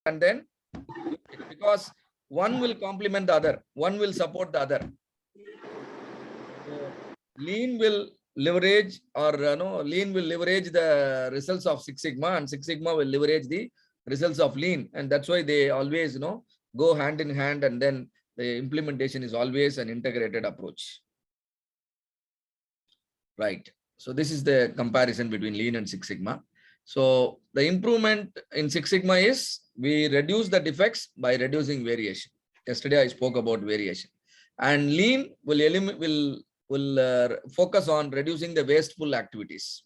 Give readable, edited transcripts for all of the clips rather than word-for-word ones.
and then because one will complement the other, one will support the other. So lean will leverage or lean will leverage the results of Six Sigma, and Six Sigma will leverage the results of lean, and that's why they always go hand in hand, and then the implementation is always an integrated approach. Right. So this is the comparison between lean and Six Sigma. So the improvement in Six Sigma is we reduce the defects by reducing variation. Yesterday I spoke about variation, and lean will focus on reducing the wasteful activities.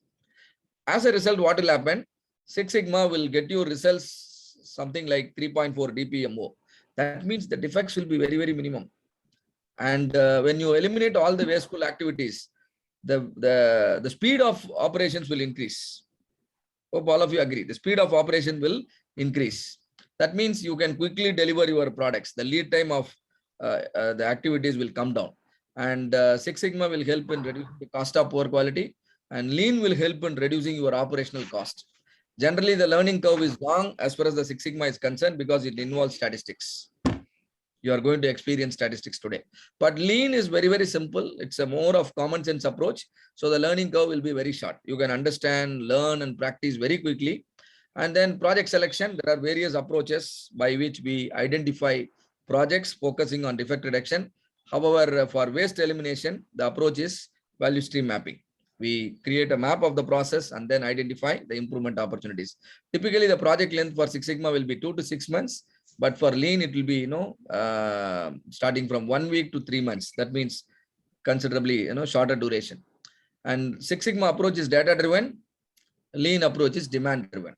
As a result, what will happen? Six Sigma will get you results something like 3.4 DPMO. That means the defects will be very, very minimum. And when you eliminate all the wasteful activities, the speed of operations will increase. Hope all of you agree. The speed of operation will increase. That means you can quickly deliver your products. The lead time of the activities will come down. And Six Sigma will help in reducing the cost of poor quality, and lean will help in reducing your operational cost. Generally, the learning curve is long as far as the Six Sigma is concerned because it involves statistics. You are going to experience statistics today. But lean is very, very simple. It's a more of common sense approach. So the learning curve will be very short. You can understand, learn, and practice very quickly. And then project selection, there are various approaches by which we identify projects focusing on defect reduction. However, for waste elimination, the approach is value stream mapping. We create a map of the process and then identify the improvement opportunities. Typically, the project length for Six Sigma will be 2 to 6 months. But for lean, it will be, starting from 1 week to 3 months. That means considerably, shorter duration. And Six Sigma approach is data driven. Lean approach is demand driven.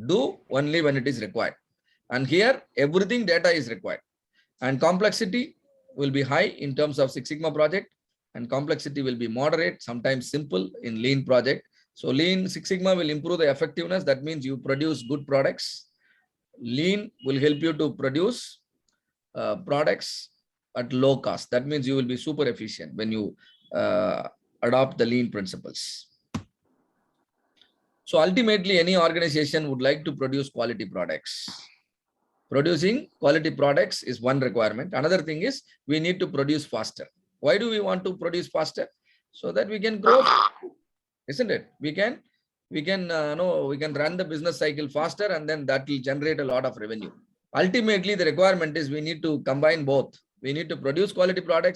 Do only when it is required. And here, everything data is required. And complexity will be high in terms of Six Sigma project, and complexity will be moderate, sometimes simple in lean project. So lean Six Sigma will improve the effectiveness. That means you produce good products. Lean will help you to produce products at low cost. That means you will be super efficient when you adopt the lean principles. So ultimately, any organization would like to produce quality products. Producing quality products is one requirement. Another thing is we need to produce faster. Why do we want to produce faster? So that we can grow, isn't it? We can run the business cycle faster, and then that will generate a lot of revenue. Ultimately, the requirement is we need to combine both. We need to produce quality products